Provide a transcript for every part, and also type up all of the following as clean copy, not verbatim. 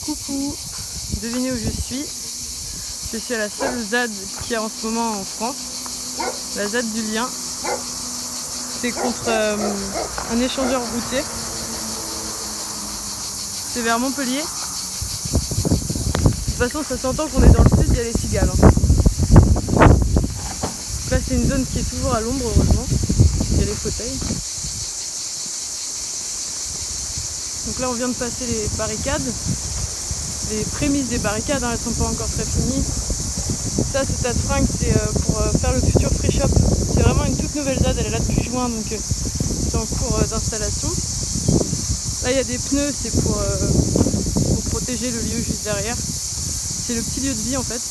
Coucou, devinez où je suis. Je suis à la seule ZAD qu'il y a en ce moment en France, la ZAD du Lien. C'est contre un échangeur routier. C'est vers Montpellier. De toute façon, ça s'entend qu'on est dans le sud, il y a les cigales. Donc là, c'est une zone qui est toujours à l'ombre, heureusement. Il y a les fauteuils. Donc là, on vient de passer les barricades. Les prémices des barricades, elles ne sont pas encore très finies. Ça, c'est tas de fringues, c'est pour faire le futur free shop. C'est vraiment une toute nouvelle ZAD, elle est là depuis juin, donc c'est en cours d'installation. Là, il y a des pneus, c'est pour protéger le lieu juste derrière. C'est le petit lieu de vie en fait.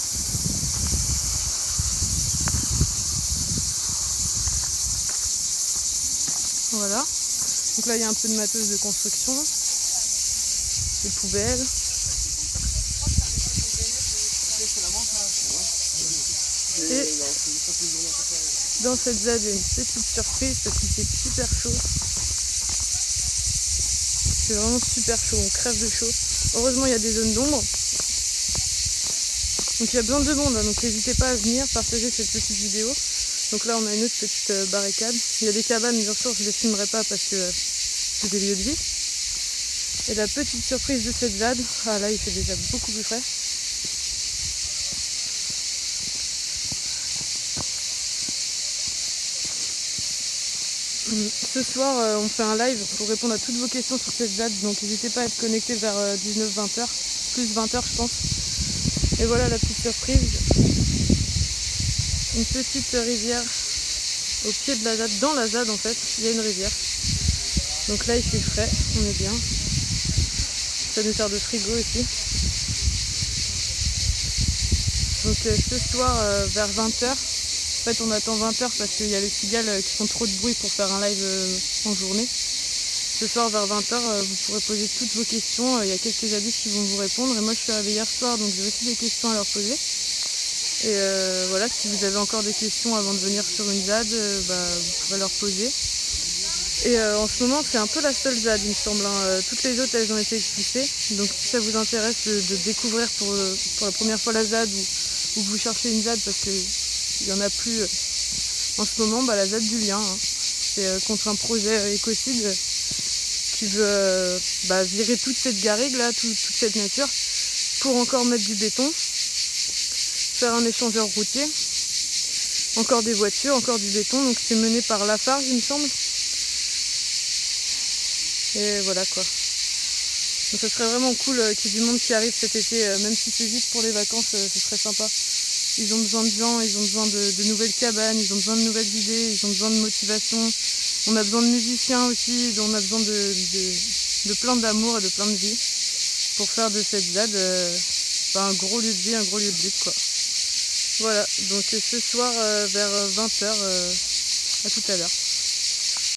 Voilà. Donc là, il y a un peu de matos de construction. Des poubelles. Et dans cette ZAD, il y a une petite surprise parce qu'il fait super chaud. C'est vraiment super chaud, on crève de chaud. Heureusement, il y a des zones d'ombre. Donc il y a besoin de monde, donc n'hésitez pas à venir partager cette petite vidéo. Donc là, on a une autre petite barricade. Il y a des cabanes, bien sûr, je ne les filmerai pas parce que c'est des lieux de vie. Et la petite surprise de cette ZAD, ah là, il fait déjà beaucoup plus frais. Ce soir, on fait un live pour répondre à toutes vos questions sur cette ZAD, donc n'hésitez pas à être connectés vers 19-20h, plus 20h je pense. Et voilà la petite surprise, une petite rivière au pied de la ZAD, dans la ZAD en fait, il y a une rivière. Donc là il fait frais, on est bien. Ça nous sert de frigo aussi. Donc ce soir vers 20h, en fait on attend 20h parce qu'il y a les cigales qui font trop de bruit pour faire un live en journée. Ce soir vers 20h vous pourrez poser toutes vos questions, il y a quelques adultes qui vont vous répondre et moi je suis arrivée hier soir donc j'ai aussi des questions à leur poser. Et voilà, si vous avez encore des questions avant de venir sur une ZAD, vous pourrez leur poser. Et en ce moment c'est un peu la seule ZAD il me semble, toutes les autres elles ont été expulsées. Donc si ça vous intéresse de découvrir pour la première fois la ZAD ou que vous cherchez une ZAD parce que il n'y en a plus en ce moment, la ZAD du Lien. C'est contre un projet écocide qui veut virer toute cette garrigue là, toute cette nature, pour encore mettre du béton, faire un échangeur routier, encore des voitures, encore du béton. Donc c'est mené par Lafarge il me semble. Et voilà quoi. Donc ça serait vraiment cool qu'il y ait du monde qui arrive cet été, même si c'est juste pour les vacances, ce serait sympa. Ils ont besoin de gens, ils ont besoin de nouvelles cabanes, ils ont besoin de nouvelles idées, ils ont besoin de motivation. On a besoin de musiciens aussi, on a besoin de plein d'amour et de plein de vie pour faire de cette ZAD un gros lieu de vie, un gros lieu de lutte quoi. Voilà, donc ce soir vers 20h, à tout à l'heure.